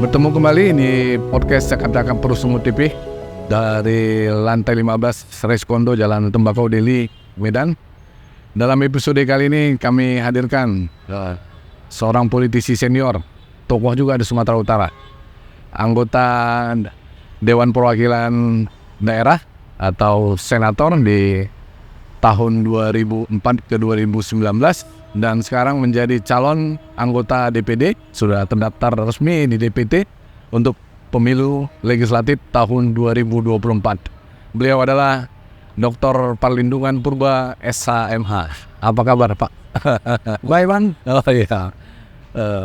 Bertemu kembali di podcast Cakap-Cakap Perusumu TV dari lantai 15 Reskondo Jalan Tembakau Deli, Medan. Dalam episode kali ini kami hadirkan seorang politisi senior, tokoh juga di Sumatera Utara, anggota Dewan Perwakilan Daerah atau senator di tahun 2004 ke 2019 dan sekarang menjadi calon anggota DPD, sudah terdaftar resmi di DPT untuk pemilu legislatif tahun 2024. Beliau adalah Dr. Perlindungan Purba SHMH. Apa kabar, Pak? Baik, Bang. Oh iya.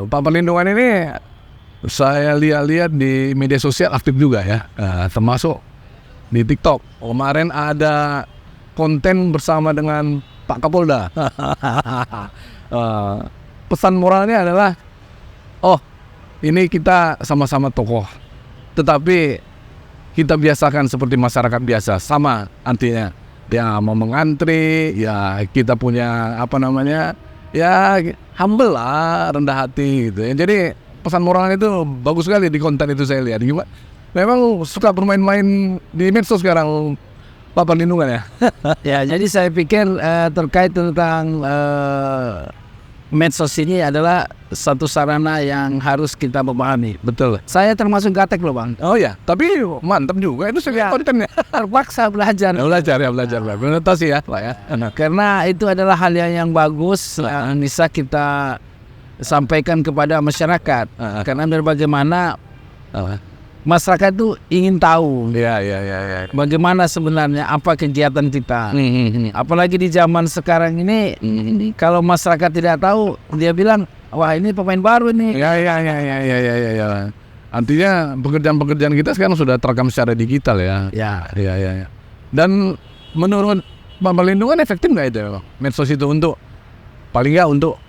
Pak Perlindungan ini saya lihat di media sosial aktif juga ya, termasuk di TikTok. Kemarin ada konten bersama dengan Pak Kapolda. Pesan moralnya adalah, ini kita sama-sama tokoh, tetapi kita biasakan seperti masyarakat biasa, sama artinya. Ya mau mengantri, ya kita punya ya humble lah, rendah hati gitu. Jadi pesan moralnya itu bagus sekali di konten itu saya lihat. Gimana? Memang suka bermain-main di medsos sekarang, Pak Perlindungan ya. Ya, jadi saya pikir terkait tentang medsos ini adalah satu sarana yang harus kita memahami. Betul. Saya termasuk gatek loh, Bang. Oh ya, tapi mantap juga itu Ya, kontennya. terpaksa belajar. Belajar, beradaptasi ya, Pak ya. Karena itu adalah hal yang bagus yang bisa kita sampaikan kepada masyarakat. Karena bagaimana masyarakat itu ingin tahu Ya. bagaimana sebenarnya apa kegiatan kita. Apalagi di zaman sekarang ini, kalau masyarakat tidak tahu, dia bilang, wah ini pemain baru nih. Ya. Artinya pekerjaan-pekerjaan kita sekarang sudah terekam secara digital ya. Ya. Dan menurut Pak Perlindungan efektif nggak itu medsos itu untuk paling nggak untuk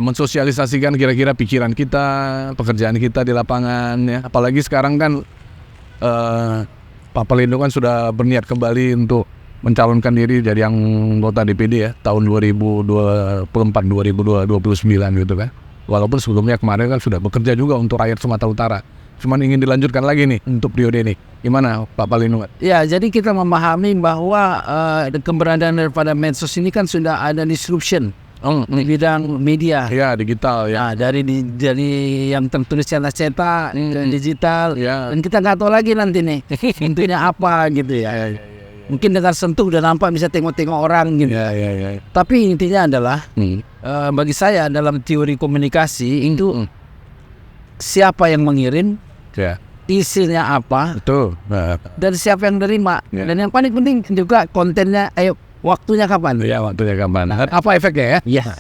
mensosialisasikan kira-kira pikiran kita, pekerjaan kita di lapangan ya. Apalagi sekarang kan Pak Perlindungan sudah berniat kembali untuk mencalonkan diri jadi anggota DPD ya tahun 2024-2029 gitu kan. Walaupun sebelumnya kemarin kan sudah bekerja juga untuk rakyat Sumatera Utara. Cuman ingin dilanjutkan lagi nih untuk periode ini. Gimana Pak Perlindungan? Ya, jadi kita memahami bahwa keberadaan daripada medsos ini kan sudah ada disruption di bidang media. Ya, digital ya. Nah, dari yang tertulis cetak-cetak ke digital. Ya. Dan kita nggak tahu lagi nanti nih intinya apa gitu ya. Mungkin dengan sentuh udah nampak bisa tengok-tengok orang gitu. Ya. Tapi intinya adalah bagi saya dalam teori komunikasi itu siapa yang mengirim, Ya. isinya apa, Betul. dan siapa yang nerima. Ya. Dan yang paling penting juga kontennya, waktunya kapan? Ya, waktunya kapan? Apa efeknya ya? Iya.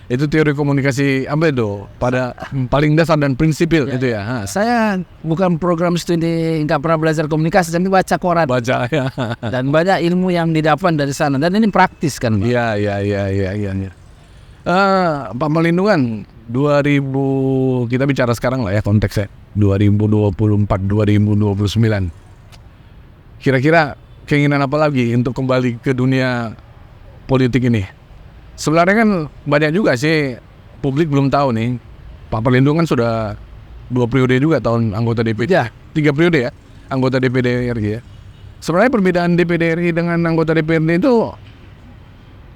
Itu teori komunikasi apa itu? Pada paling dasar dan prinsipil itu ya. Saya bukan program studi, nggak pernah belajar komunikasi, tapi baca koran. Baca ya. Dan banyak ilmu yang didapat dari sana. Dan ini praktis kan, Pak? Iya. Pak Perlindungan 2000 kita bicara sekarang lah ya konteksnya 2024-2029. Kira-kira keinginan apa lagi untuk kembali ke dunia politik ini? Sebenarnya kan banyak juga sih, publik belum tahu nih. Pak Perlindungan sudah 2 periode juga tahun anggota DPD. Ya. 3 periode ya anggota DPD RI ya. Sebenarnya perbedaan DPD RI dengan anggota DPRD itu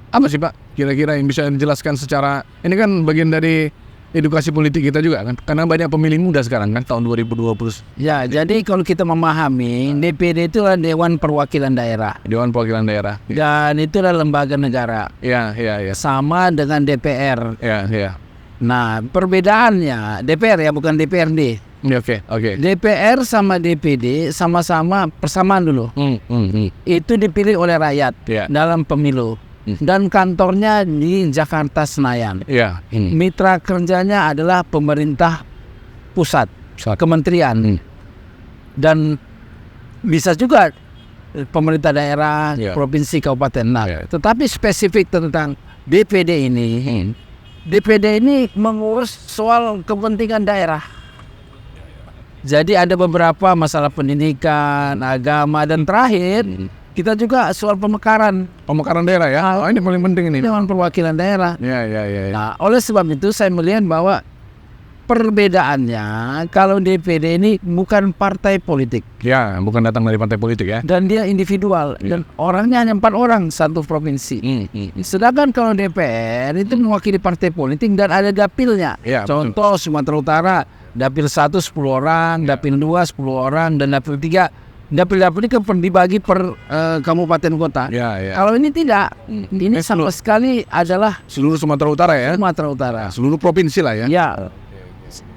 apa sih Pak? Kira-kira yang bisa dijelaskan secara, ini kan bagian dari edukasi politik kita juga kan, karena banyak pemilih muda sekarang kan tahun 2020. Ya, jadi kalau kita memahami DPD itu adalah Dewan Perwakilan Daerah. Dewan Perwakilan Daerah. Dan itu adalah lembaga negara. Iya. Sama dengan DPR. Iya. Nah, perbedaannya DPR ya, bukan DPRD. Oke. DPR sama DPD sama-sama persamaan dulu. Itu dipilih oleh rakyat Ya. dalam pemilu. Dan kantornya di Jakarta Senayan. Iya. Mitra kerjanya adalah pemerintah pusat, kementerian. Dan bisa juga pemerintah daerah, Ya. provinsi, kabupaten. Nah, Ya. tetapi spesifik tentang DPD ini, DPD ini mengurus soal kepentingan daerah. Jadi ada beberapa masalah pendidikan, agama, dan terakhir kita juga soal pemekaran daerah ya. Ini paling penting ini. Dewan Perwakilan Daerah. Ya. Nah, oleh sebab itu saya melihat bahwa perbedaannya kalau DPD ini bukan partai politik Ya, bukan datang dari partai politik ya. dan dia individual dan orangnya hanya 4 orang satu provinsi. Sedangkan kalau DPR itu mewakili partai politik dan ada dapilnya. Ya, Contoh Sumatera Utara, dapil 1 10 orang, dapil 2 10 orang dan dapil 3. Dapil-dapil ini kan dibagi per kabupaten kota. Ya, ya. Kalau ini tidak, ini sama sekali adalah Seluruh Sumatera Utara ya. Sumatera Utara. Seluruh provinsi lah ya. Ya.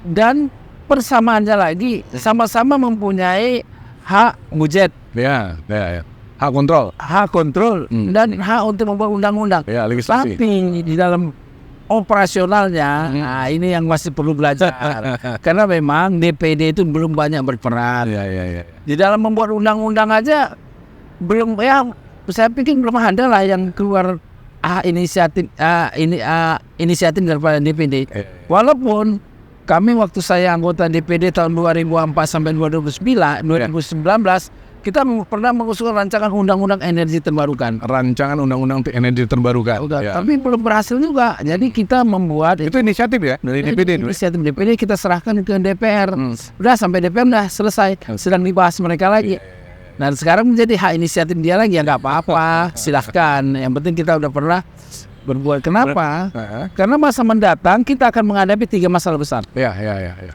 Dan persamaannya lagi sama-sama mempunyai hak budget, Ya, ya, ya. Hak kontrol. hak kontrol dan hak untuk membuat undang-undang. Ya, legislasi. Tapi di dalam operasionalnya, nah ini yang masih perlu belajar. Karena memang DPD itu belum banyak berperan. Ya, ya, ya. Di dalam membuat undang-undang aja belum ya. Saya pikir belum ada lah yang keluar inisiatif daripada DPD. Walaupun kami waktu saya anggota DPD tahun 2004 sampai 2019, kita pernah mengusulkan rancangan undang-undang energi terbarukan. Rancangan undang-undang energi terbarukan. Ya. Tapi belum berhasil juga. Jadi kita membuat Itu inisiatif ya dari DPD. inisiatif DPD kita serahkan ke DPR. Udah sampai DPR udah selesai. Sedang dibahas mereka lagi. Nah sekarang menjadi hak inisiatif dia lagi ya nggak apa-apa. Silahkan. Yang penting kita udah pernah berbuat. Kenapa? Karena masa mendatang kita akan menghadapi 3 masalah besar. Ya, ya, ya, ya.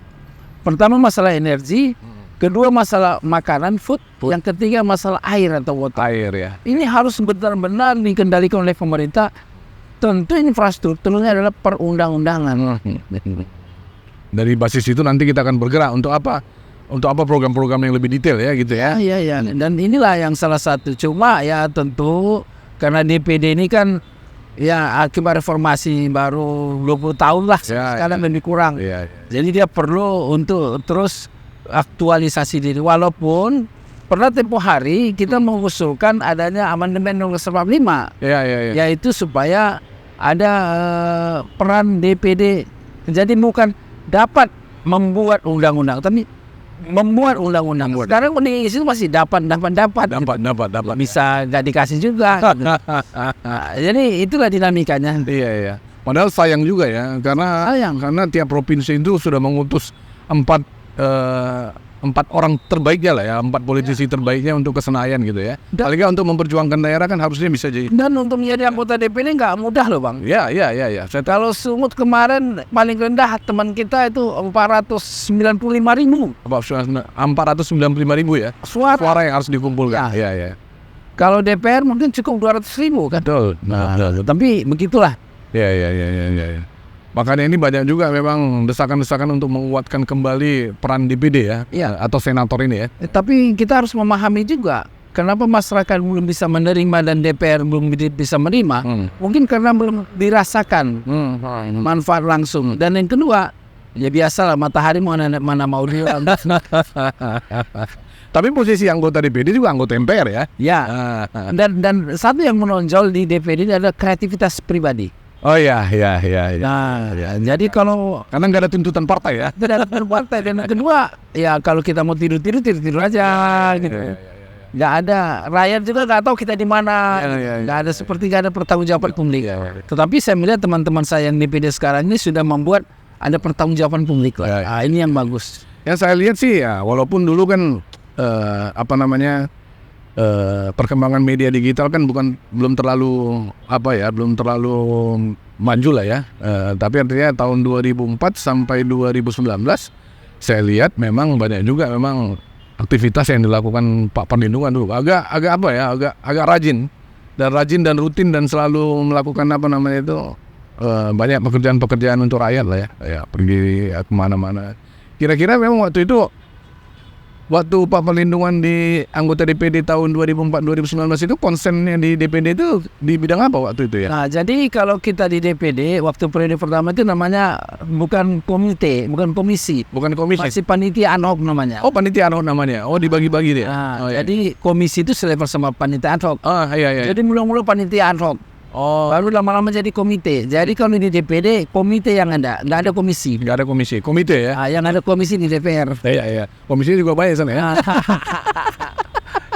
Pertama masalah energi, kedua masalah makanan food, yang ketiga masalah air atau water. Air ya. Ini harus benar-benar dikendalikan oleh pemerintah. Tentu infrastrukturnya adalah perundang-undangan. Dari basis itu nanti kita akan bergerak untuk apa? Untuk apa program-program yang lebih detail ya gitu ya. Iya, iya. Dan inilah yang salah satu. Cuma ya tentu karena DPD ini kan ya akibat reformasi baru 20 tahun lah. Sekarang lebih kurang. Ya, ya. Jadi dia perlu untuk terus aktualisasi diri. Walaupun pernah tempoh hari kita mengusulkan adanya amandemen nomor 45. Ya, ya, ya. Yaitu supaya ada peran DPD. Jadi bukan dapat membuat undang-undang, tapi membuat undang-undang. Sekarang di situ masih dapat. Dapat. Bisa nggak dikasih juga. Nah, jadi itulah dinamikanya. Iya, iya. Padahal sayang juga ya, karena tiap provinsi itu sudah mengutus 4 orang terbaiknya lah ya, 4 politisi terbaiknya untuk ke Senayan gitu ya. Paling nggak untuk memperjuangkan daerah kan harusnya bisa jadi. Dan untuk menjadi anggota DPD nggak mudah loh Bang. Ya. Kalau Sumut kemarin paling rendah teman kita itu 495.000 495.000 ya. Suara yang harus dikumpulkan. Ya. Kalau DPR mungkin cukup 200.000 kan. Betul. Tapi begitulah. Ya. Makanya ini banyak juga memang desakan-desakan untuk menguatkan kembali peran DPD ya, atau senator ini ya. Tapi kita harus memahami juga kenapa masyarakat belum bisa menerima dan DPR belum bisa menerima. Mungkin karena belum dirasakan manfaat langsung. Dan yang kedua, ya biasalah matahari mana mau dia. Tapi posisi anggota DPD juga anggota MPR ya. Ya. Dan satu yang menonjol di DPD ini adalah kreativitas pribadi. Oh iya. Nah, jadi kalau karena nggak ada tuntutan partai ya. tidak ada partai, dan yang kedua, ya kalau kita mau tidur aja gitu. Nggak ada, rakyat juga nggak tahu kita di mana. Nggak ada nggak ada pertanggungjawaban publik. Tetapi saya melihat teman-teman saya yang DPD sekarang ini sudah membuat ada pertanggungjawaban publik lah. Nah, ini yang bagus. Yang saya lihat sih ya, walaupun dulu kan perkembangan media digital kan belum terlalu maju lah ya. Tapi artinya tahun 2004 sampai 2019 saya lihat memang banyak juga memang aktivitas yang dilakukan Pak Perlindungan dulu. Agak rajin dan rutin dan selalu melakukan banyak pekerjaan-pekerjaan untuk rakyat lah ya. Ya pergi kemana-mana. Kira-kira memang waktu Pak Perlindungan di anggota DPD tahun 2004-2019 itu konsennya di DPD itu di bidang apa waktu itu ya? Nah, jadi kalau kita di DPD waktu periode pertama itu namanya bukan komite, bukan komisi. Masih panitia ad hoc namanya. Oh, panitia ad hoc namanya. Oh, dibagi-bagi dia. Nah, jadi komisi itu selevel sama panitia ad hoc. Iya. Jadi mula-mula panitia ad hoc. Oh. Baru lama-lama jadi komite. Jadi kalau di DPD komite yang ada, nggak ada komisi. Nggak ada komisi, komite ya? Yang ada komisi di DPR. Iya. Komisi juga banyak sana ya.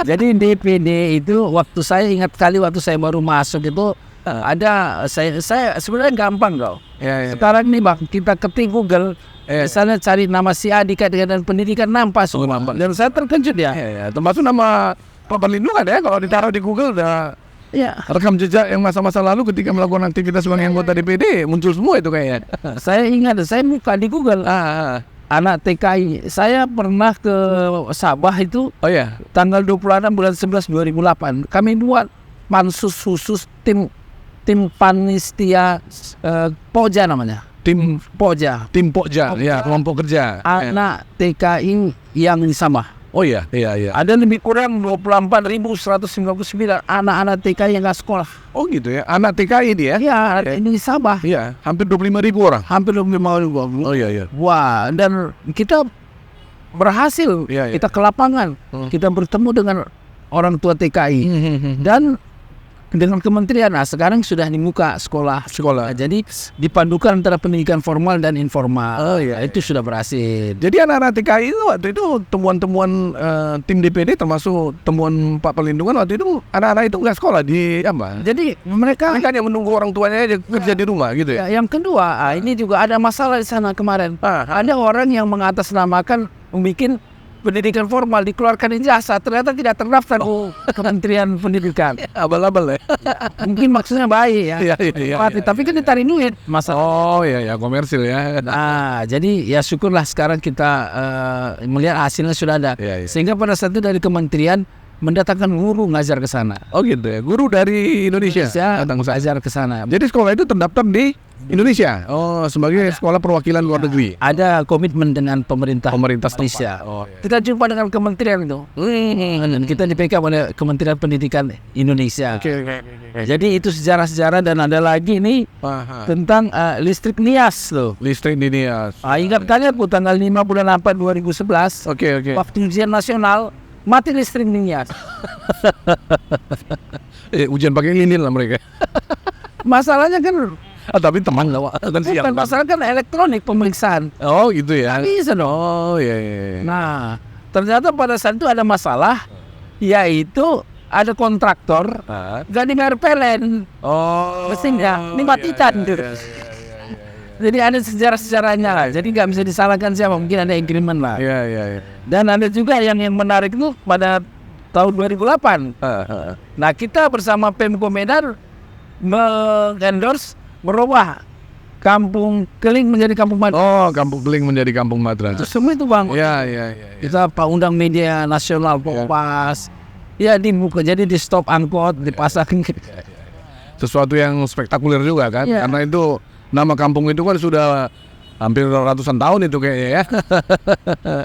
Jadi DPD itu saya ingat kali waktu saya baru masuk itu ada saya sebenarnya gampang kok. Ya. Sekarang nih Bang, kita ketik Google Misalnya cari nama si A dikaitkan dengan pendidikan nampak semua. nampak. Dan saya terkejut ya. Ya, termasuk nama Pak Perlindungan ya, kalau ditaruh di Google udah Ya, rekam jejak yang masa-masa lalu ketika melakukan aktivitas sebagai anggota DPD muncul semua itu kayaknya. saya ingat, saya buka di Google. Anak TKI. Saya pernah ke Sabah itu Oh ya, tanggal 26 bulan 11 2008. Kami buat pansus khusus tim panitia Poja namanya. tim Poja. Pokja, ya kelompok kerja. Anak TKI yang di Sabah. Oh iya. Ada lebih kurang 24.199 anak-anak TKI yang nggak sekolah. Oh gitu ya, anak TKI dia. Ya, ini di Sabah. Iya, hampir 25.000 orang. Hampir 25.000. Oh iya. Wah, dan kita berhasil. Iya. Kita ke lapangan. Kita bertemu dengan orang tua TKI. Dan dengan kementerian, nah sekarang sudah dibuka sekolah. Nah, jadi dipadukan antara pendidikan formal dan informal. Oh iya. Itu sudah berhasil. Jadi anak-anak TKI itu waktu itu temuan-temuan tim DPD termasuk temuan Pak Perlindungan waktu itu anak-anak itu nggak sekolah di apa? Jadi mereka Mereka hanya menunggu orang tuanya aja kerja di rumah gitu ya. yang kedua, ini juga ada masalah di sana kemarin. Ada orang yang mengatasnamakan membuat pendidikan formal, dikeluarkan ijazah, ternyata tidak terdaftar ke Kementerian Pendidikan. Abal-abal ya. Mungkin maksudnya baik ya. Iya. Tapi kan ditarik duit masalah. Oh iya, komersil ya. Nah, jadi ya syukurlah sekarang kita melihat hasilnya sudah ada. Iya. Sehingga pada saat itu dari kementerian mendatangkan guru ngajar ke sana. Oh gitu ya, guru dari Indonesia datang ngajar ke sana. Jadi sekolah itu terdaftar di Indonesia. Oh, sebagai sekolah perwakilan luar negeri. Ada komitmen dengan pemerintah Malaysia. Oh, iya. Kita jumpa dengan kementerian itu. Dan kita di-backup oleh Kementerian Pendidikan Indonesia. Oke. Jadi itu sejarah-sejarah, dan ada lagi nih tentang listrik Nias loh. Listrik di Nias. Ingat kalian aku tanggal 5 bulan 4 2011 Oke. waktu ujian nasional mati listrik Nias. Ujian pakai lilin lah mereka. Masalahnya kan Tapi teman lah, kan siang. bukan masalah kan elektronik pemeriksaan. Oh gitu ya. Bisa dong. Oh iya. Nah, ternyata pada saat itu ada masalah, yaitu ada kontraktor gak dibayar PLN Oh. mesinnya, ini matikan gitu. Jadi ada sejarah-sejarahnya lah. Jadi nggak bisa disalahkan siapa, mungkin ada agreement lah. Iya. Dan ada juga yang menarik itu pada tahun 2008. Nah, kita bersama Pemko Medan mengendorse merubah Kampung Keling menjadi Kampung Madrasah. Oh, Kampung Keling menjadi Kampung Madrasah. Semua itu Bang. Iya. Kita Pak undang media nasional, Kompas. Ya dibuka, jadi di stop angkot, dipasang. Sesuatu yang spektakuler juga kan, Iya. karena itu nama kampung itu kan sudah hampir ratusan tahun itu kayaknya ya.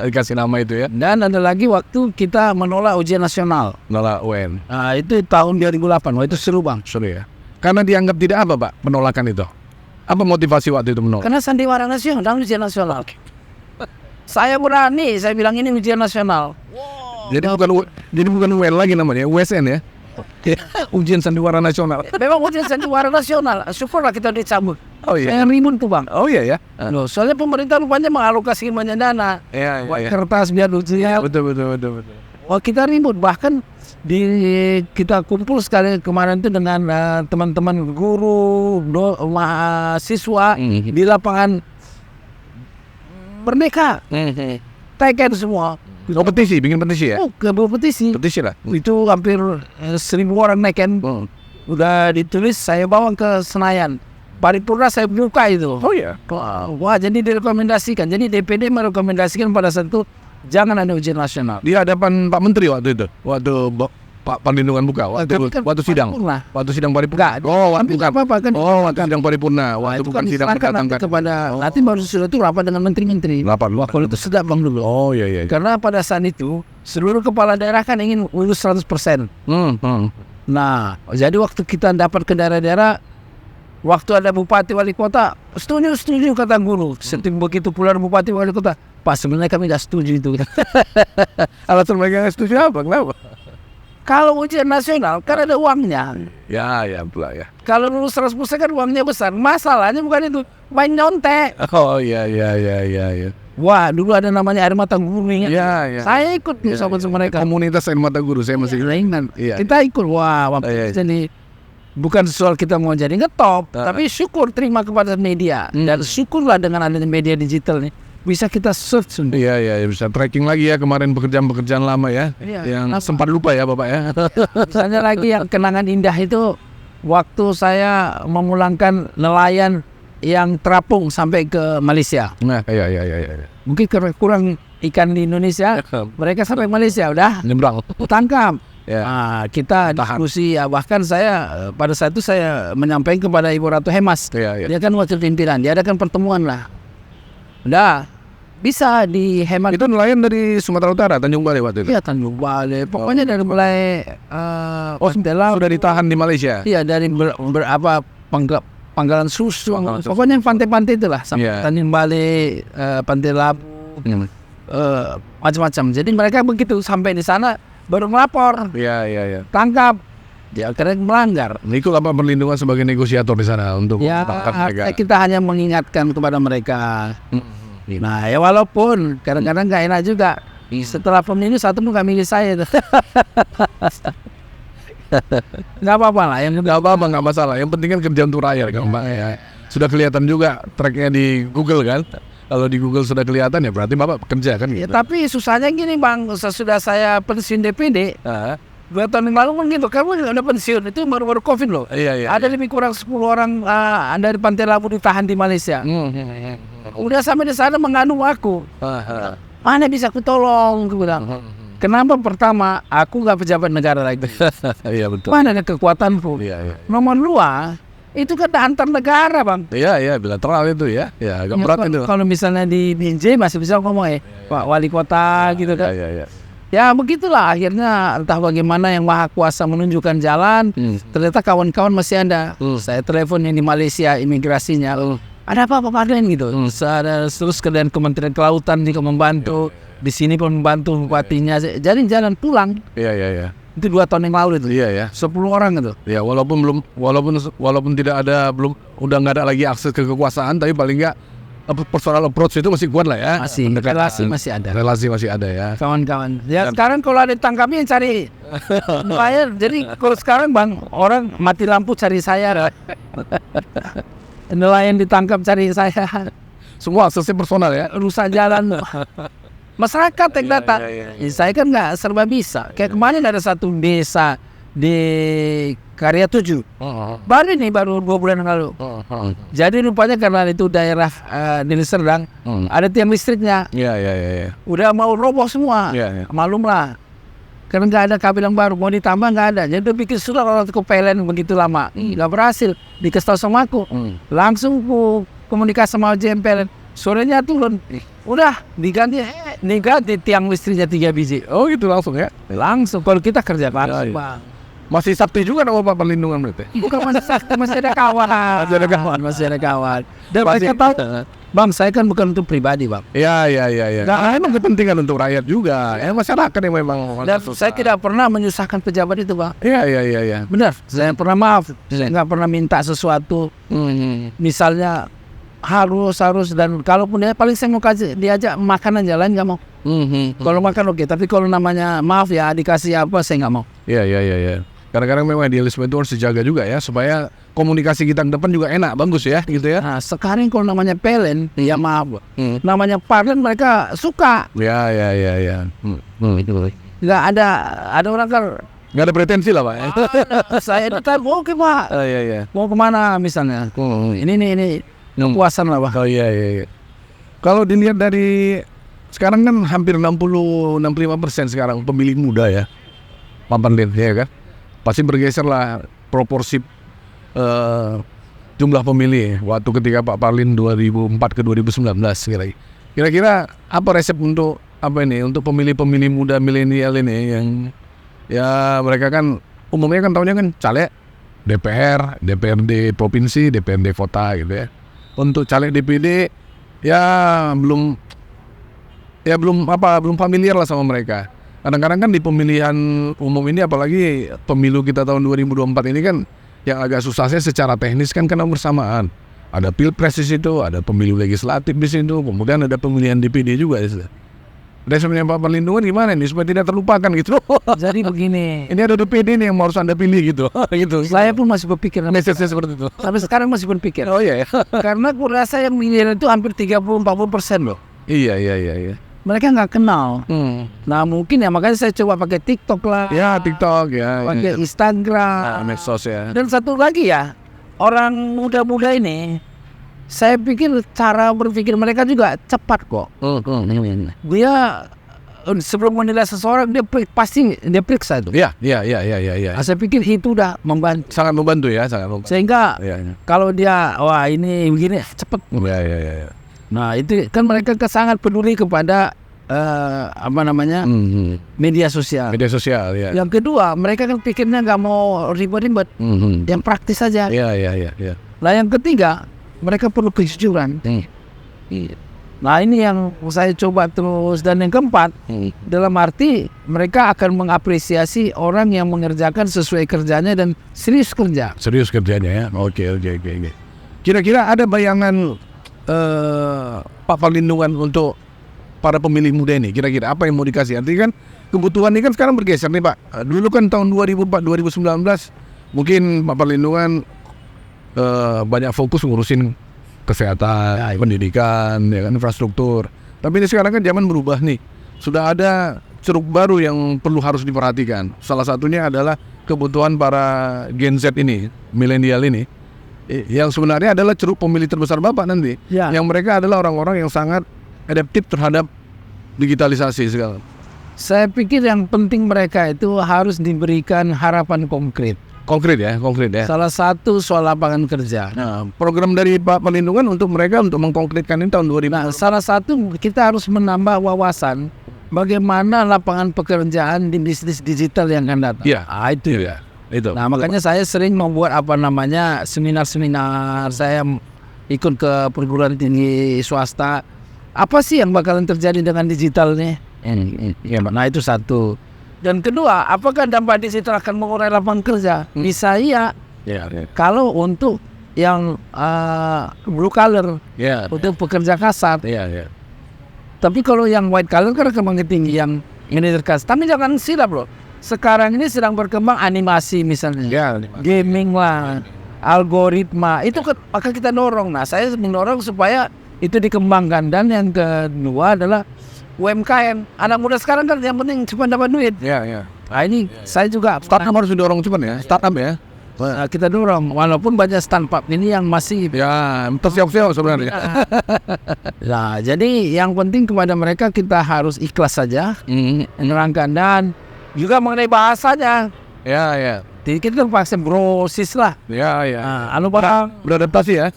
Dikasih nama itu ya. Dan ada lagi waktu kita menolak ujian nasional. Nolak UN. Nah, itu tahun 2008. Wah, itu seru Bang. Sorry ya. Karena dianggap tidak apa Pak penolakan itu. Apa motivasi waktu itu menolak? Karena sandiwara nasional, ujian nasional. Saya berani, saya bilang ini ujian nasional. Jadi bukan UN lagi namanya, USN ya. Ujian Sandiwara Nasional. Memang ujian sandiwara nasional. Syukurlah kita dicabut. Oh iya. Saya ribut tuh Bang. Oh iya ya. Loh, soalnya pemerintah rupanya mengalokasikan banyak dana. Iya. Buat kertas biar ujian. Betul. Wah, kita ribut, bahkan kita kumpul sekali kemarin itu dengan teman-teman guru, mahasiswa di lapangan Merdeka. Teken semua. Oh, bikin petisi ya? Oh, kompetisi. Petisi lah. Itu hampir 1.000 orang neken. Udah ditulis, saya bawa ke Senayan. Paripurna saya buka itu. Oh iya. Wah, jadi direkomendasikan. Jadi DPD merekomendasikan pada saat itu jangan ada ujian nasional. Di hadapan Pak Menteri waktu itu. Waktu Pak Perlindungan buka waktu sidang. Paripurna. Waktu sidang paripurna. Enggak. Oh, Tapi bukan. apa-apa kan. Waktu sidang paripurna. Waktu Itu bukan kan sidang diserahkan nanti mendatangkan. kepada nanti baru sudah itu rapat dengan menteri-menteri. Rapat. Wah, kalau itu sedap Bang dulu. Oh iya. Karena pada saat itu seluruh kepala daerah kan ingin lulus 100%. Nah, jadi waktu kita dapat ke daerah-daerah, waktu ada bupati wali kota, setuju kata guru. Setiap begitu pula bupati wali kota, Pak sebenarnya kami tidak setuju itu. Alasan mereka nggak setuju apa? Kenapa? Kalau ujian nasional kan ada uangnya. Ya pula ya. Kalau lulus 100% kan uangnya besar. Masalahnya bukan itu, main nyontek. Oh iya. Wah, dulu ada namanya air mata guru ingat? Iya. Saya ikut sama mereka. Komunitas air mata guru saya masih ingat. Iya. Kita ikut. Wah, jadi bukan soal kita mau jadi ngetop, tapi syukur terima kepada media. Dan syukurlah dengan adanya media digital nih. bisa kita search. Iya, bisa tracking lagi ya kemarin pekerjaan-pekerjaan lama ya. Iya, yang apa? sempat lupa ya Bapak ya. Misalnya lagi yang kenangan indah itu waktu saya memulangkan nelayan yang terapung sampai ke Malaysia. Nah, iya. Mungkin kurang ikan di Indonesia, mereka sampai Malaysia udah Nyebrang. tangkap. Ya. Nah, kita diskusi ya, bahkan saya pada saat itu saya menyampaikan kepada Ibu Ratu Hemas. Iya. Dia kan wakil pimpinan, dia adakan pertemuan lah. Udah bisa dihemat. Itu nelayan dari Sumatera Utara, Tanjung Balai waktu itu. Iya, Tanjung Balai. Pokoknya dari mulai Pantela sudah ditahan di Malaysia. Iya, dari Panggalan Susu. Pokoknya pantai-pantai itulah sampai Tanjung Balai, Pantai Labu, macam-macam. Jadi mereka begitu sampai di sana baru melapor. Iya. Tangkap. Dia akhirnya melanggar. Itu apa perlindungan sebagai negosiator di sana untuk Ya, kita hanya mengingatkan kepada mereka. Nah, ya walaupun kadang-kadang nggak enak juga. Setelah pemilu satu pun nggak milih saya. Nggak apa-apa lah. Nggak masalah. Yang penting kan kerja untuk rakyat kan Pak ya. Sudah kelihatan juga tracknya di Google kan. Kalau di Google sudah kelihatan ya berarti Bapak kerja kan gitu. Ya, tapi susahnya gini Bang, sesudah saya pensiun DPD, 2 tahun yang lalu kan gitu, kamu udah pensiun, itu baru-baru COVID loh. Iya. Ada lebih kurang 10 orang dari Pantai Labu ditahan di Malaysia. Udah sampai di sana menganu aku. Mana bisa aku tolong, aku bilang. Kenapa? Pertama, aku nggak pejabat negara lagi. Iya betul. Mana ada kekuatanku? Iya. Nomor 2, itu kan antar negara Bang. Iya, bilateral itu ya. Ya, agak berat itu. Kalau misalnya di BNJ masih bisa ngomong Pak Wali Kota gitu kan. Iya. Ya begitulah akhirnya entah bagaimana yang Maha Kuasa menunjukkan jalan. Ternyata kawan-kawan masih ada. Saya telepon yang di Malaysia imigrasinya. Ada apa Pak Parlen gitu. Terus kemudian Kementerian Kelautan juga membantu. Di sini pun membantu bupatinya. Jadi jalan pulang. Iya. Itu 2 tahun yang lalu itu. Iya. 10 orang itu. Ya walaupun tidak ada udah nggak ada lagi akses ke kekuasaan, tapi paling nggak personal approach itu masih kuat lah ya. Masih relasi masih ada. Relasi masih ada ya. Kawan-kawan. Ya sekarang kalau ada tangkapnya cari nelayan. Jadi kalau sekarang Bang, orang mati lampu cari saya. Nelayan ditangkap cari saya. Semua aksesnya personal ya. Rusak jalan. Masyarakat yang datang. Ya, saya kan nggak serba bisa. Kayak kemarin ada satu desa di Karya 7. Baru 2 bulan yang lalu. Jadi rupanya karena itu daerah Deli Serdang, ada tiang listriknya. Iya. Udah mau roboh semua. Malum lah. Karena nggak ada kabel yang baru, mau ditambah nggak ada. Jadi udah bikin surat orang ke PLN begitu lama. Nggak berhasil. Dikasih tahu sama aku. Langsung ku komunikasi sama OJM PLN. Sorenya turun. Udah diganti tiang listriknya 3 biji. Oh gitu langsung ya. Langsung. Kalau kita kerja langsung Bang. Masih sakti juga nama Pak perlindungan berarti. Bukan masih ada kawan. Masih ada kawan. Dan mereka tahu, Bang, saya kan bukan untuk pribadi, Bang. Iya. Nah, emang kepentingan untuk rakyat juga. Ya masyarakat yang memang. Dan saya tidak pernah menyusahkan pejabat itu, Bang. Iya. Benar. Saya pernah maaf. Saya nggak pernah minta sesuatu. Misalnya harus dan kalaupun dia paling saya mau diajak makan aja, lain nggak mau. Kalau makan oke, tapi kalau namanya maaf ya dikasih apa saya nggak mau. Iya. Kadang-kadang memang idealisme itu harus dijaga juga ya supaya komunikasi kita ke depan juga enak, bagus ya gitu ya. Nah, sekarang kalau namanya PLN, ya maaf, namanya Parlen mereka suka. Iya. Nggak ada orang kan. Nggak ada pretensi lah Pak. Saya ditanya, oke Pak. Iya. Mau kemana misalnya? Ini kepuasan lah Pak. Oh iya. Kalau dilihat dari sekarang kan hampir 65% sekarang pemilih muda ya. Pak Parlen ya kan. Pasti bergeser lah proporsi jumlah pemilih waktu ketika Pak Parlen 2004 ke 2019 kira-kira apa resep untuk untuk pemilih-pemilih muda milenial ini yang ya mereka kan umumnya kan tahunya kan caleg DPR, DPRD provinsi, DPRD kota gitu ya. Untuk caleg DPD ya belum familiar lah sama mereka. Kadang-kadang kan di pemilihan umum ini apalagi pemilu kita tahun 2024 ini kan yang agak susahnya secara teknis kan karena bersamaan. Ada pilpres di situ, ada pemilu legislatif di situ, kemudian ada pemilihan DPD juga di situ. Resepnya Pak Perlindungan gimana nih supaya tidak terlupakan gitu? Jadi begini. Ini ada DPD nih yang harus Anda pilih gitu. Gitu. Saya pun masih berpikir. Message-nya seperti itu. Sampai sekarang masih berpikir. Oh iya ya. Karena aku rasa yang milenial itu hampir 30-40% loh. Iya, iya, iya, iya. Mereka nggak kenal. Nah mungkin ya makanya saya coba pakai TikTok lah, Ya, TikTok ya. pakai Instagram. Medsos ya. Dan satu lagi ya, orang muda-muda ini, saya pikir cara berpikir mereka juga cepat kok. Dia sebelum menilai seseorang pasti dia periksa itu. Iya, iya, iya, iya, iya. Saya pikir itu udah membantu. Sangat membantu ya, sangat membantu. Sehingga Iya, iya. kalau dia wah ini begini cepet. Iya, iya, iya, iya. Nah itu kan mereka sangat peduli kepada media sosial. Media sosial ya. Yang kedua mereka kan pikirnya nggak mau ribet-ribet, yang praktis saja. Iya, iya, iya, iya. Nah yang ketiga mereka perlu kejujuran. Nah ini yang saya coba terus. Dan yang keempat, dalam arti mereka akan mengapresiasi orang yang mengerjakan sesuai kerjanya dan serius kerja. Serius kerjanya ya. Oke. Kira-kira ada bayangan Pak Perlindungan untuk para pemilih muda ini? Kira-kira apa yang mau dikasih? Artinya kan kebutuhan ini kan sekarang bergeser nih Pak. Dulu kan tahun 2004-2019 mungkin Pak Perlindungan banyak fokus ngurusin kesehatan, pendidikan, ya kan, infrastruktur. Tapi ini sekarang kan zaman berubah nih. Sudah ada ceruk baru yang perlu harus diperhatikan. Salah satunya adalah kebutuhan para Gen Z ini, milenial ini, yang sebenarnya adalah ceruk pemilih terbesar Bapak nanti. Ya. Yang mereka adalah orang-orang yang sangat adaptif terhadap digitalisasi segala. Saya pikir yang penting mereka itu harus diberikan harapan konkret. Konkret ya. Salah satu soal lapangan kerja. Nah, program dari Pak Perlindungan untuk mereka untuk mengkonkretkan ini tahun 2000. Nah, salah satu kita harus menambah wawasan bagaimana lapangan pekerjaan di bisnis digital yang akan datang. Iya. Itu. Iya. Itu. Nah, makanya saya sering membuat seminar-seminar. Saya ikut ke perguruan tinggi swasta. Apa sih yang bakalan terjadi dengan digital nih? Nah, itu satu. Dan kedua, apakah dampak digital akan mengurai lapangan kerja? Bisa iya. Kalau untuk yang blue collar, untuk pekerja kasar. Tapi kalau yang white collar kan kembang tinggi yang ini terkas. Tapi jangan silap loh. Sekarang ini sedang berkembang animasi misalnya, gaming lah, algoritma. Itu maka kita dorong. Nah, saya mendorong supaya itu dikembangkan. Dan yang kedua adalah UMKM. Anak muda sekarang kan yang penting cuma dapat duit. Nah, ini saya juga Startup harus didorong cepat ya. Startup ya. Kita dorong. Walaupun banyak startup ini yang masih tersiap-siap sebenarnya. Nah, jadi yang penting kepada mereka kita harus ikhlas saja menerangkan. Dan juga mengenai bahasanya. Jadi kita terpaksa brosis lah. Bang, beradaptasi ya.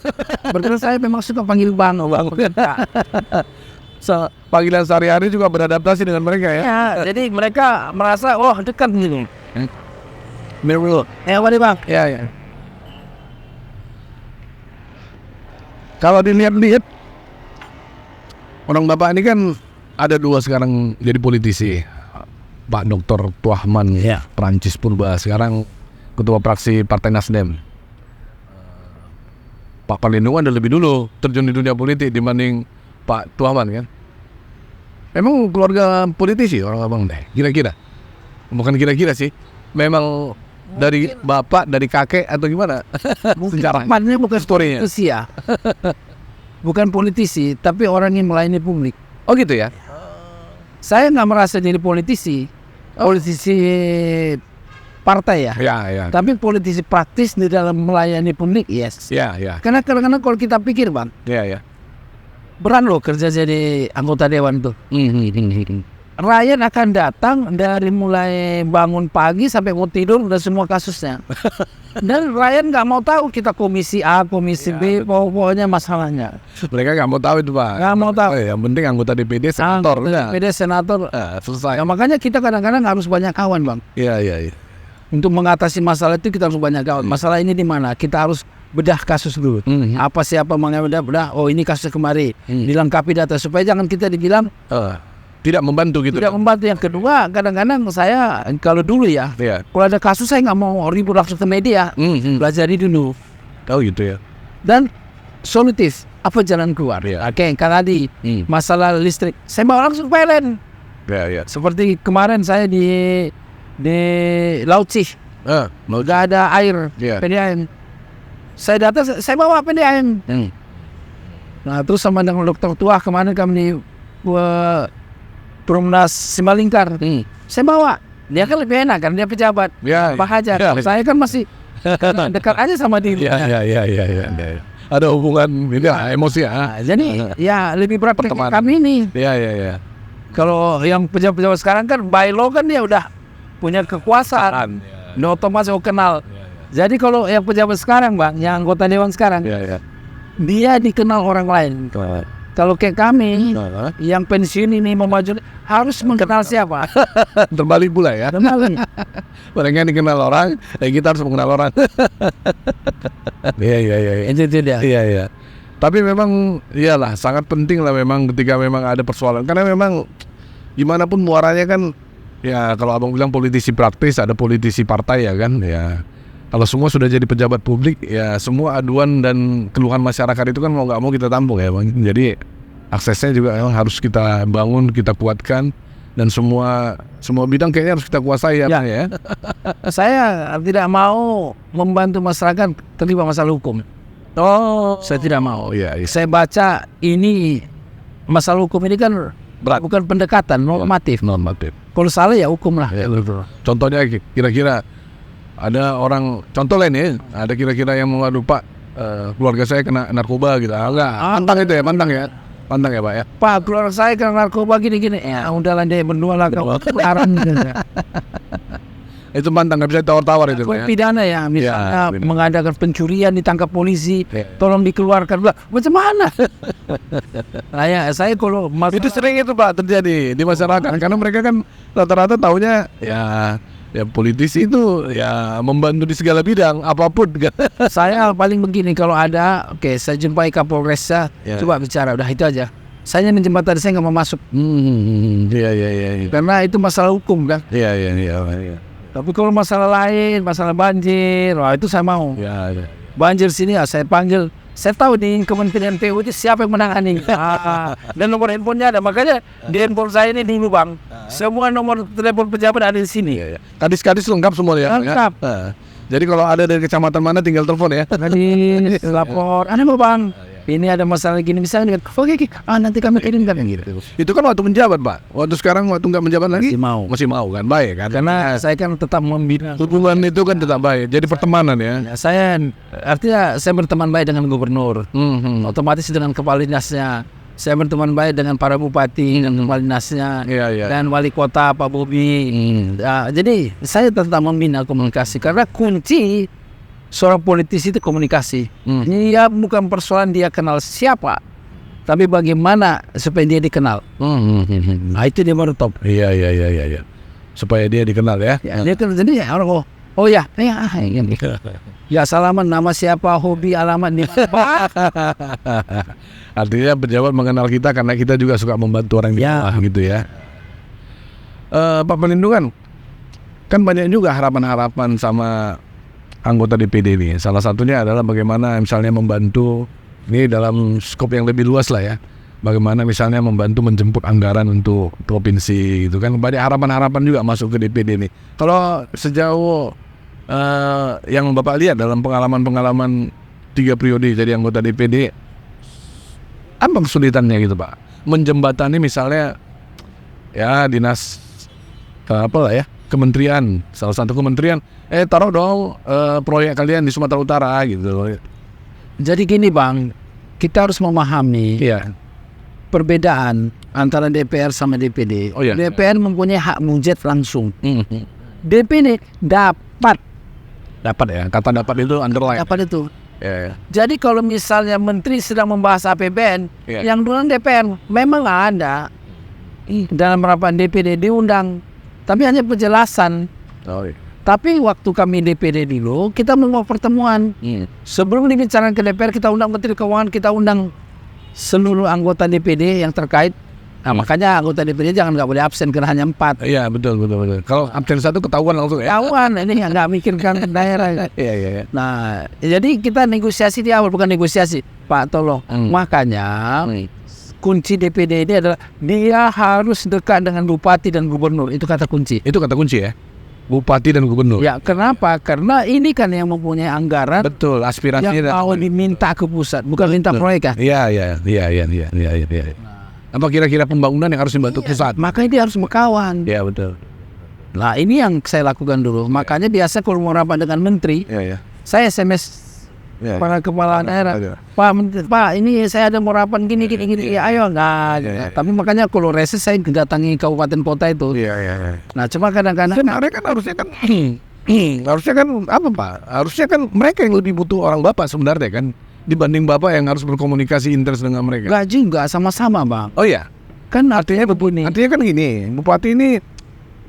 berarti saya memang suka panggil bang. Panggilan sehari-hari juga beradaptasi dengan mereka ya. Jadi mereka merasa dekat gitu. Apa nih bang? Kalau dilihat-lihat orang Bapak ini kan ada dua sekarang jadi politisi. Pak Dr. Tuahman Prancis Purba, sekarang ketua fraksi Partai Nasdem. Pak Perlindungan udah lebih dulu terjun di dunia politik dibanding Pak Tuahman kan. Emang keluarga politisi orang abang deh, kira-kira? Bukan kira-kira sih, memang dari bapak, dari kakek atau gimana? Sejarahnya. Maknanya bukan Story-nya. politisi ya. Bukan politisi, tapi orang yang melayani publik. Oh gitu ya? Saya nggak merasa jadi politisi partai ya. Tapi politisi praktis di dalam melayani publik, yes. Karena kadang-kadang kalau kita pikir bang, berat loh kerja jadi anggota dewan tuh. Rakyat akan datang dari mulai bangun pagi sampai mau tidur udah semua kasusnya. Dan rakyat nggak mau tahu kita komisi A, komisi B, pokoknya masalahnya. Mereka nggak mau tahu itu Pak. Nggak mau tahu. Yang penting anggota DPD, senator. DPD, senator. Selesai. Ya, makanya kita kadang-kadang harus banyak kawan bang. Iya. Untuk mengatasi masalah itu kita harus banyak kawan. Masalah ini di mana? Kita harus bedah kasus dulu. Apa siapa bedah? Oh ini kasus kemari. Dilengkapi data supaya jangan kita dibilang tidak membantu gitu. Tidak membantu. Yang kedua, kadang-kadang saya kalau dulu ya, kalau ada kasus saya nggak mau ribut langsung ke media, pelajari dulu. Oh gitu ya. Dan solutif, apa jalan keluar? Oke, kan tadi masalah listrik, saya bawa langsung PLN. Seperti kemarin saya di Laut Cih, nggak ada air, PDAM. Saya datang, saya bawa PDAM. Nah terus sama dengan dokter tua kemarin kami Perumnas Simalingkar. Saya bawa. Dia kan lebih enak kan, dia pejabat. Ya, Pak Hajar. ya. Saya kan masih dekat aja sama dia. Ya. Ada hubungan ini emosi ya. Nah, jadi ya lebih berat ke Pertemanan. kami ini. Ya. Kalau yang pejabat-pejabat sekarang kan by law kan dia udah punya kekuasaan. Dia otomatis kenal. Jadi kalau yang pejabat sekarang Bang, yang anggota dewan sekarang, Ya. dia dikenal orang lain. Kalau kayak kami yang pensiun ini mau maju harus mengenal siapa. Terbalik pula ya. Terbalik. Mereka dikenal orang, kita harus mengenal orang. Iya. Itu dia. Iya. Tapi memang iyalah sangat penting lah memang ketika memang ada persoalan, karena memang gimana pun muaranya kan ya, kalau abang bilang politisi praktis, ada politisi partai ya kan ya. Kalau semua sudah jadi pejabat publik ya, semua aduan dan keluhan masyarakat itu kan mau nggak mau kita tampung ya bang. Jadi aksesnya juga memang harus kita bangun, kita kuatkan, dan semua bidang kayaknya harus kita kuasai ya. Bang, ya. Saya tidak mau membantu masyarakat terlibat masalah hukum. Saya tidak mau. Iya. Saya baca ini masalah hukum ini kan Berat. bukan pendekatan normatif. Kalau salah ya hukum lah. Ya, contohnya kira-kira ada orang, contoh lain ya, ada kira-kira yang mengadu Pak, keluarga saya kena narkoba gitu. Enggak, pantang ya Pak ya. Pak, keluarga saya kena narkoba gini-gini. Ya udahlah deh, berdua lah kau. Larang gitu. Itu pantang, nggak bisa tawar-tawar itu Pak ya. Pidana ya, misalnya Ya, benar. mengadakan pencurian ditangkap polisi, Ya. tolong dikeluarkan. Macam mana? Nah, ya, saya kalau Itu sering itu Pak terjadi di masyarakat, karena mereka kan rata-rata taunya ya politisi itu ya membantu di segala bidang apapun kan. saya paling begini, kalau ada, oke, saya jumpai Kapolresnya, Ya. coba bicara, udah itu aja. Saya menjembatani, saya nggak mau masuk, Iya. karena itu masalah hukum kan. Iya. Tapi kalau masalah lain, masalah banjir, wah itu saya mau. Ya. Banjir sini ya saya panggil. Saya tahu di Kementerian PU itu siapa yang menangani. Dan nomor handphonenya ada. Makanya di handphone saya ini dulu Bang, semua nomor telepon pejabat ada di sini. Kadis-kadis lengkap semua ya. Lengkap. Ya. Jadi kalau ada dari kecamatan mana tinggal telepon ya. Kadis lapor, ada apa Bang? Ini ada masalah gini, misalnya oke, nanti kami kirimkan gitu. Itu kan waktu menjabat Pak. Waktu sekarang waktu nggak menjabat lagi masih mau kan, baik kan. Karena saya kan tetap membina. Hubungan itu kan tetap baik. Jadi pertemanan ya. Ya, artinya saya berteman baik dengan gubernur. Otomatis dengan kepala dinasnya. Saya berteman baik dengan para bupati dan kepala dinasnya. Iya. Dan wali kota Pak Bobi. Jadi saya tetap membina komunikasi, karena kunci seorang politisi itu komunikasi. Dia bukan persoalan dia kenal siapa, tapi bagaimana supaya dia dikenal. Nah itu dia baru top. Iya. Supaya dia dikenal ya. Dia kan jadi orang ini. Ya salaman, nama siapa, hobi, alamat di mana. Artinya pejabat mengenal kita karena kita juga suka membantu orang di bawah gitu ya. Pak Pelindungan, kan banyak juga harapan-harapan sama anggota DPD ini. Salah satunya adalah bagaimana misalnya membantu ini dalam skop yang lebih luas lah ya. Bagaimana misalnya membantu menjemput anggaran untuk provinsi gitu kan. Banyak harapan-harapan juga masuk ke DPD ini. Kalau sejauh yang Bapak lihat dalam pengalaman 3 periode jadi anggota DPD, apa kesulitannya gitu Pak? Menjembatani misalnya ya dinas kementerian, salah satu kementerian, taruh dong proyek kalian di Sumatera Utara gitu. Jadi gini Bang, kita harus memahami perbedaan antara DPR sama DPD. Oh, iya. DPR mempunyai hak mujet langsung. DPD dapat ya, kata dapat itu underline. dapat itu. Ya. Jadi kalau misalnya menteri sedang membahas APBN, yang duluan DPR memang ada dalam rapat DPD diundang, tapi hanya penjelasan. Tapi waktu kami DPD dulu, kita membawa pertemuan. Sebelum dibicarakan ke DPR, kita undang Menteri Keuangan, kita undang seluruh anggota DPD yang terkait. Nah, makanya anggota DPD nggak boleh absen karena hanya 4. Iya, betul. Kalau absen 1 ketahuan langsung ya. Kawan, ini nggak mikirkan daerah. Iya. Nah, jadi kita negosiasi di awal, bukan negosiasi. Pak, tolong. Makanya kunci DPD ini adalah dia harus dekat dengan bupati dan gubernur. Itu kata kunci. Itu kata kunci ya. Bupati dan gubernur. Ya, kenapa? Karena ini kan yang mempunyai anggaran. Betul, aspirasinya Yang mau diminta ke pusat, bukan minta proyek kan? Iya. Apa kira-kira pembangunan yang harus dibantu pusat? Makanya dia harus berkawan. Ya betul. Nah ini yang saya lakukan dulu. Makanya biasa kalau mau rapat dengan menteri, Ya. saya SMS para kepala daerah. Pak, ini saya ada mau rapat gini. Ya, ayo. Nah, tapi makanya kalau reses saya datangi kabupaten kota itu. Iya. Nah, cuma kadang-kadang Sebenarnya kan harusnya kan apa Pak? Harusnya kan mereka yang lebih butuh orang Bapak sebenarnya kan dibanding Bapak yang harus berkomunikasi intens dengan mereka. enggak juga sama-sama, Bang. Oh ya. Kan artinya begini. Artinya kan gini, Bupati ini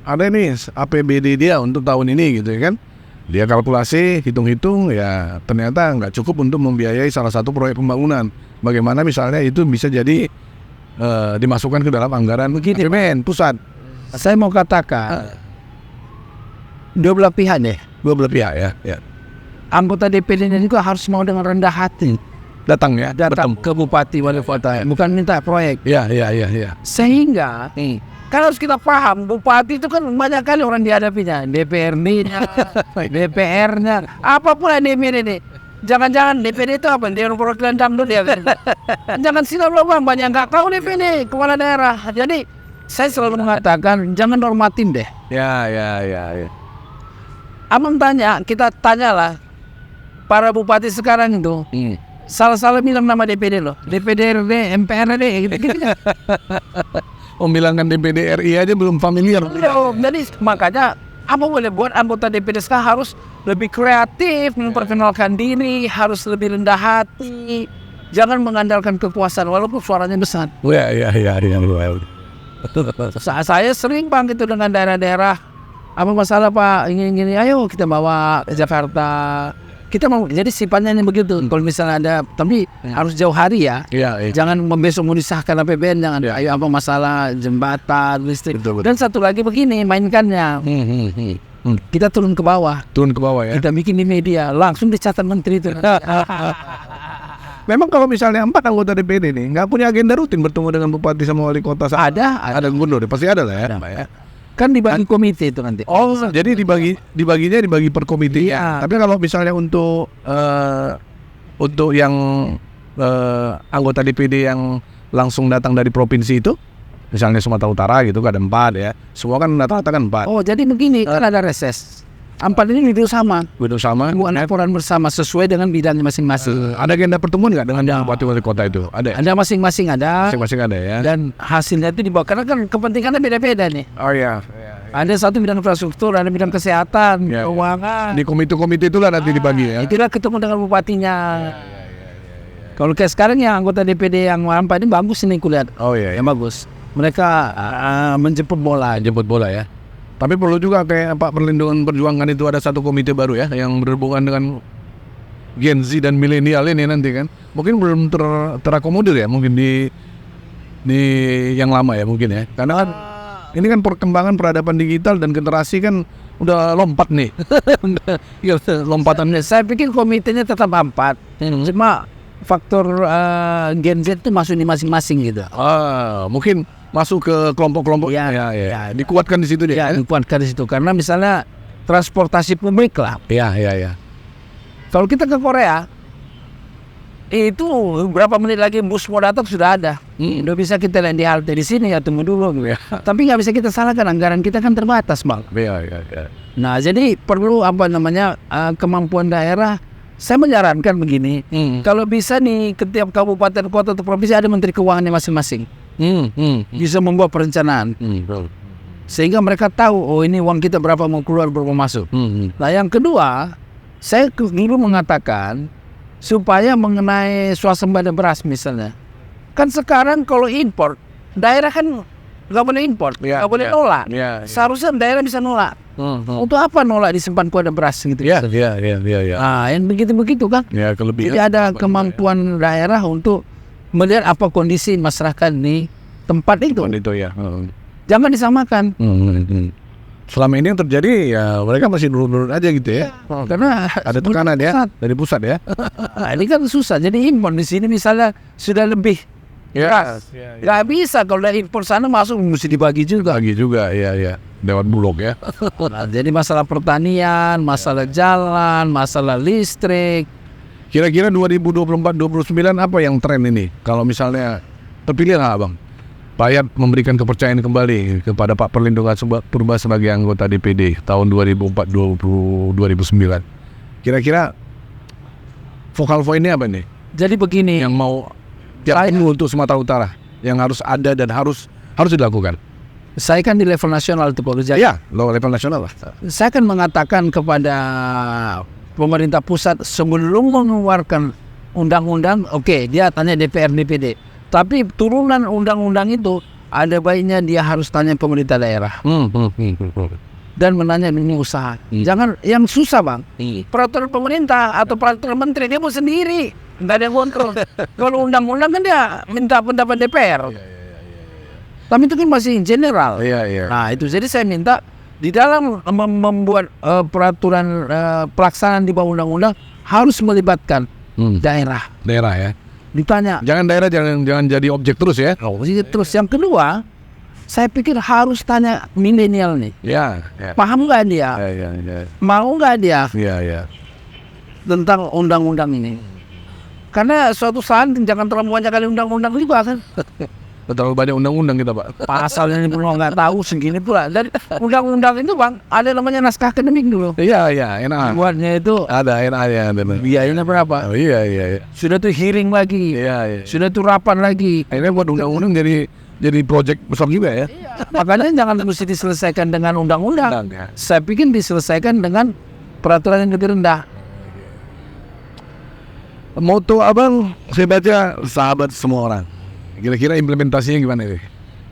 ada nih APBD dia untuk tahun ini gitu ya kan. Dia kalkulasi, hitung-hitung ya ternyata nggak cukup untuk membiayai salah satu proyek pembangunan. Bagaimana misalnya itu bisa jadi dimasukkan ke dalam anggaran APBN pusat. Saya mau katakan dua belah pihak deh. Dua belah pihak ya. Anggota DPD ini juga harus mau dengan rendah hati Datang datang ke bupati wali kota, bukan minta proyek. Ya. Sehingga kan harus kita paham, bupati itu kan banyak kali orang dihadapinya, DPRD-nya, DPR-nya, apapun yang DPD ini. Jangan-jangan DPD itu apa? Dia perwakilan dangdut ya. Jangan silau bang, banyak nggak tahu DPD kepala daerah. Jadi saya selalu mengatakan jangan normatin deh. Ya. Abang kita tanyalah para bupati sekarang itu. Salah-salah bilang nama DPD loh, DPD-RD, MPRD gitu. Membilangkan DPD RI aja belum familiar. Jadi makanya apa boleh buat anggota DPD sekarang harus lebih kreatif, memperkenalkan diri, harus lebih rendah hati, jangan mengandalkan kekuasaan walaupun suaranya besar. Ya. Saya sering bang itu dengan daerah-daerah, apa masalah Pak, ini, ayo kita bawa ke Jakarta. Kita mau jadi sifatnya ini begitu. Kalau misalnya ada, tapi harus jauh hari ya. Iya. Jangan besok mau disahkan APBN, jangan. Ayo apa masalah jembatan, listrik. Betul. Dan satu lagi begini, mainkannya. Kita turun ke bawah. Turun ke bawah ya. Kita bikin di media, langsung dicatat menteri itu. Memang kalau misalnya 4 anggota DPD nih nggak punya agenda rutin bertemu dengan bupati sama wali kota, Ada gubernur, pasti ada lah ya. Kan dibagi komite itu nanti. Oh, jadi dibagi per komite. Iya. Tapi kalau misalnya untuk yang anggota DPD yang langsung datang dari provinsi itu, misalnya Sumatera Utara gitu, ada 4 ya. Semua kan rata-rata kan 4. Oh, jadi begini, kan ada reses. 4 ini duduk sama. Buat laporan bersama sesuai dengan bidangnya masing-masing. Ada agenda pertemuan nggak dengan bupati wali kota itu? Ada. Ada masing-masing ada. Masing-masing ada ya. Dan hasilnya itu dibawa, karena kan kepentingannya beda-beda nih. Oh iya. Ada satu bidang infrastruktur, ada bidang kesehatan, Ya. keuangan. Di komite-komite itulah nanti dibagi ya. Itulah ketemu dengan bupatinya. Kalau kayak sekarang yang anggota DPD yang Wampa ini bagus ini kulihat. Oh iya. Yang bagus. Mereka menjemput bola. Ya. Tapi perlu juga kayak Pak Perlindungan Perjuangan itu ada satu komite baru ya yang berhubungan dengan Gen Z dan milenial ini nanti kan. Mungkin belum terakomodir ya mungkin di yang lama ya mungkin ya. Karena kan ini kan perkembangan peradaban digital dan generasi kan udah lompat nih. Lompatannya. Saya pikir komitenya tetap 4. Cuma faktor Gen Z itu masuk di masing-masing gitu. Mungkin masuk ke kelompok-kelompok ya. Dikuatkan di situ deh. Ya, dikuatkan di situ karena misalnya transportasi publik lah. Iya. Kalau kita ke Korea itu berapa menit lagi bus mau datang sudah ada. Udah bisa kita lihat di halte di sini ya, tunggu dulu gitu. Tapi nggak bisa kita salahkan, anggaran kita kan terbatas, Bang. Iya. Nah, jadi perlu kemampuan daerah. Saya menyarankan begini, kalau bisa nih setiap kabupaten kota atau provinsi ada menteri keuangannya masing-masing. Bisa membuat perencanaan. Sehingga mereka tahu, oh ini uang kita berapa mau keluar, berapa masuk. Nah, yang kedua, saya dulu mengatakan supaya mengenai swasembada beras misalnya. Kan sekarang kalau impor, daerah kan nggak boleh impor, nggak boleh nolak. Seharusnya daerah bisa nolak. Untuk apa nolak disimpan kok ada beras gitu? Iya. Nah, yang begitu kan? Ya, kelebihan. Jadi ada kemampuan daerah untuk melihat apa kondisi masyarakat di tempat itu. Ya. Jangan disamakan. Selama ini yang terjadi ya mereka masih nurun-nurun aja gitu ya. Karena ada tekanan ya dari pusat ya. Ini kan susah. Jadi impor di sini misalnya sudah lebih. Gak bisa kalau dari impor sana masuk mesti dibagi juga. Iya. Lewat bulog ya. Nah, jadi masalah pertanian, masalah jalan, masalah listrik. Kira-kira 2024-2029 apa yang tren ini? Kalau misalnya terpilih lah Abang. rakyat memberikan kepercayaan kembali kepada Pak Perlindungan Purba sebagai anggota DPD tahun 2004-2009. Kira-kira focal point-nya apa nih? Jadi begini, Yang mau untuk Sumatera Utara yang harus ada dan harus dilakukan. saya kan di level nasional itu Pak Rujak. Ya, level nasional lah. Saya kan mengatakan kepada pemerintah pusat sebelum mengeluarkan undang-undang, oke, dia tanya DPR DPD. Tapi turunan undang-undang itu ada baiknya dia harus tanya pemerintah daerah dan menanya dunia usaha. Jangan yang susah bang. Peraturan pemerintah atau peraturan menteri dia mau sendiri, nggak ada yang kontrol. Kalau undang-undang kan dia minta pendapat DPR. Tapi itu kan masih general. Nah itu jadi saya minta di dalam membuat peraturan pelaksanaan di bawah undang-undang harus melibatkan daerah. Daerah ya. Ditanya. Jangan daerah jangan jadi objek terus ya. Terus yang kedua, saya pikir harus tanya milenial nih. Ya. Paham nggak dia? Mau nggak dia tentang undang-undang ini? Karena suatu saat jangan terlalu banyak kali undang-undang juga kan. Terlalu banyak undang-undang kita Pak. Pasalnya ini belum nggak tahu segini pula. Dan undang-undang itu bang ada namanya naskah akademik dulu. Iya enak. Buatnya itu Ada enak ya. biayanya berapa? Oh iya. Sudah tuh hearing lagi. Iya. Sudah tuh rapat lagi. Akhirnya buat undang-undang jadi proyek besar juga ya. Makanya jangan mesti diselesaikan dengan undang-undang. Ya. Saya pikir diselesaikan dengan peraturan yang lebih rendah. Moto abang saya baca sahabat semua orang. Kira-kira implementasinya gimana ini?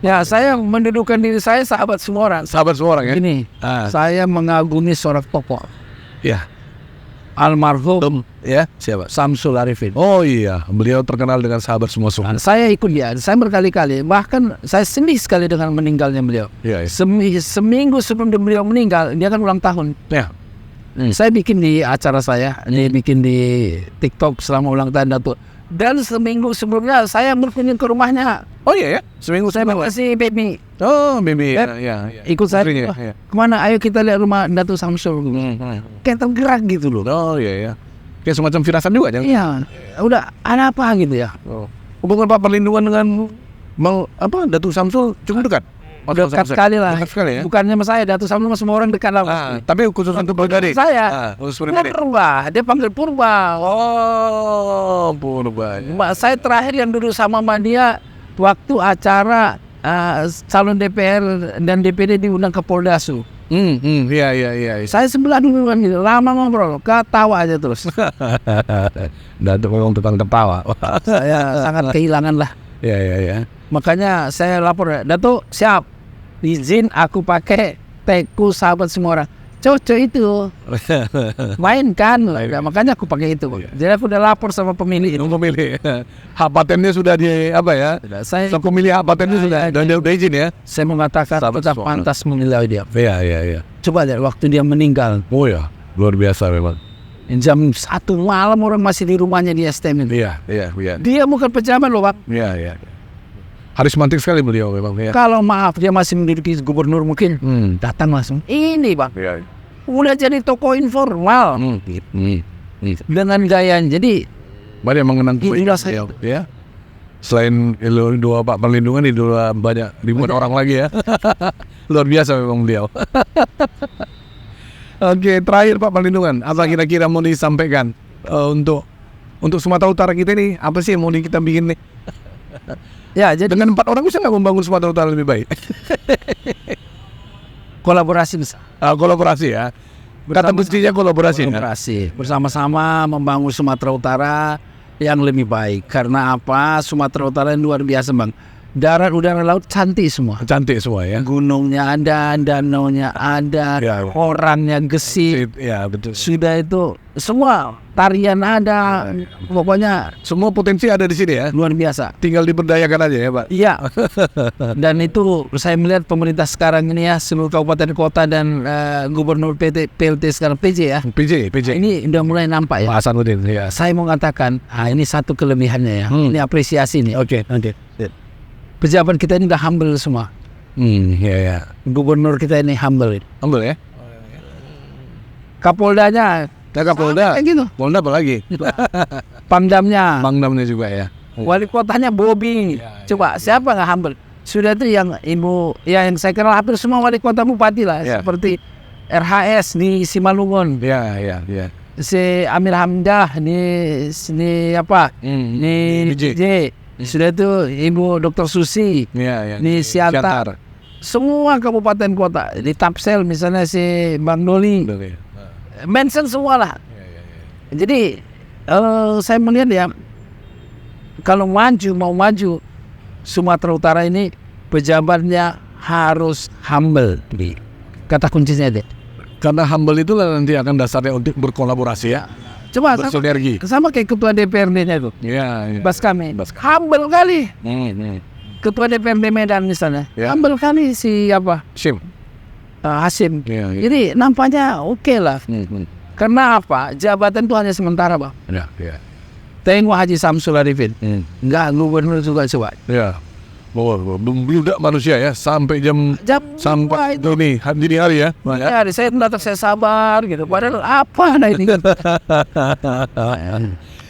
Ya saya mendudukan diri saya sahabat semua orang. Sahabat semua orang ya? Gini, saya mengagumi seorang tokoh Ya. almarhum Ya, siapa? Samsul Arifin. Oh iya, beliau terkenal dengan sahabat semua orang. Saya ikut dia, saya berkali-kali, bahkan saya sedih sekali dengan meninggalnya beliau. Iya. Seminggu sebelum beliau meninggal, dia kan ulang tahun. Ya. Saya bikin di acara saya, dia bikin di TikTok selama ulang tahun Datuk. Dan seminggu sebelumnya saya berkunjung ke rumahnya. Oh iya ya, seminggu Saya kasih baby. Oh, Bibi. Ya. Ya. Ikut saya. Istrinya, "Wah, ya. kemana? Ayo kita lihat rumah Datuk Samsul. Kayak tergerak gitu loh. Oh iya. Kayak semacam firasat juga jangan. Iya, udah ada apa gitu ya. Hubungan Pak Perlindungan dengan Datuk Samsul cukup dekat. Dekat sekali lah. Dekat sekali ya. Bukannya sama saya, Datuk Samsul semua orang dekat lah. Tapi khusus untuk pribadi. Saya. Khusus pribadi. Purba, dia panggil Purba. Oh, Purba. Saya terakhir yang duduk sama dia waktu acara calon DPR dan DPD diundang ke Poldasu. Iya. Saya sebelah dulu kan gitu, lama ngobrol, ketawa aja terus. Datuk memang tukang ketawa. Saya sangat kehilangan lah. Iya. Makanya saya lapor, Datuk siap, izin aku pakai teku sahabat semua orang. Cocok itu, main kan, ya, makanya aku pakai itu. Jadi aku udah lapor sama pemilik. Pemilih. Hak patennya sudah Saya pemilih hak patennya sudah izin ya. Saya mengatakan kita pantas menilai dia. Iya. Coba lihat waktu dia meninggal, Oh ya, luar biasa memang. jam 1 malam orang masih di rumahnya di STM itu. Iya. Dia bukan pejabat loh, Pak. Iya. Karismatik sekali beliau memang. Ya. Kalau maaf dia masih menduduki gubernur mungkin datang langsung. Ini Bang, Iya. udah jadi tokoh informal dengan gaya. Jadi Banyak mengenang Inilah saya. ya. Selain dua Pak Perlindungan di dua banyak ribuan orang lagi ya. Luar biasa memang beliau. Oke, terakhir Pak Perlindungan, apa kira-kira mau disampaikan untuk Sumatera Utara kita nih? Apa sih yang mau kita bikin nih? ya jadi Dengan 4 orang bisa nggak membangun Sumatera Utara lebih baik? kolaborasi besar. Kolaborasi ya. Kata kuncinya kolaborasi. Kolaborasi bersama-sama membangun Sumatera Utara yang lebih baik. Karena apa? Sumatera Utara yang luar biasa Bang. Darat, udara, laut cantik semua. Cantik semua ya. Gunungnya ada, danaunya ada, Ya. orangnya gesit. Ya betul. Sudah itu semua tarian ada. Pokoknya Semua potensi ada di sini ya. luar biasa. Tinggal diberdayakan aja ya Pak. Iya. Dan itu saya melihat pemerintah sekarang ini ya, seluruh kabupaten kota dan gubernur PLT sekarang PJ ya. PJ. Ini udah mulai nampak ya. Pak Hasanuddin ya. Saya mau katakan, ini satu kelebihannya ya. Ini apresiasi nih. Oke. Pejabat kita ini udah humble semua. Ya. Gubernur kita ini humble. Ambil ya. Kapoldanya Kapolda. kayak gitu. Polda apa lagi? Pangdamnya, Pangdamnya juga ya. wali kotanya Bobby. Coba siapa nggak humble? sudah itu yang yang saya kenal hampir semua wali kota bupati lah, Ya. seperti RHS di Simalungun, Ya. si Amir Hamdah ini apa? Ini DJ. DJ. Sudah itu Ibu Dr. Susi Ya. di Siantar. Semua kabupaten kota di Tapsel misalnya si Bang Doli, mention semua lah. Jadi saya melihat ya, kalau mau maju Sumatera Utara ini pejabatnya harus humble. Kata kuncinya deh. Karena humble itulah nanti akan dasarnya untuk berkolaborasi ya. Coba Bersinergi. sama kayak ketua DPRD-nya itu, Ya. Bas kami, humble kali. Ketua DPRD Medan misalnya, Ya. humble kali si Sim. Hasim. Ya. Jadi nampaknya oke lah. Karena apa? Jabatan itu hanya sementara, Bang. Ya. Tengok Haji Samsul Arifin, enggak gubernur juga coba. Ya. Beludak manusia ya sampai jam sampai itu. nih dini hari ya. Ya, saya datang saya sabar gitu. Padahal apa nah ini?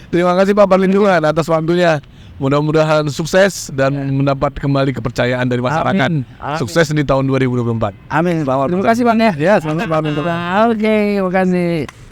Terima kasih Pak Perlindungan atas waktunya. Mudah-mudahan sukses dan mendapat kembali kepercayaan dari masyarakat. Amin. Sukses di tahun 2024. Amin. Terima kasih Bang ya. Ya, selamat Pak. Oke, terima kasih.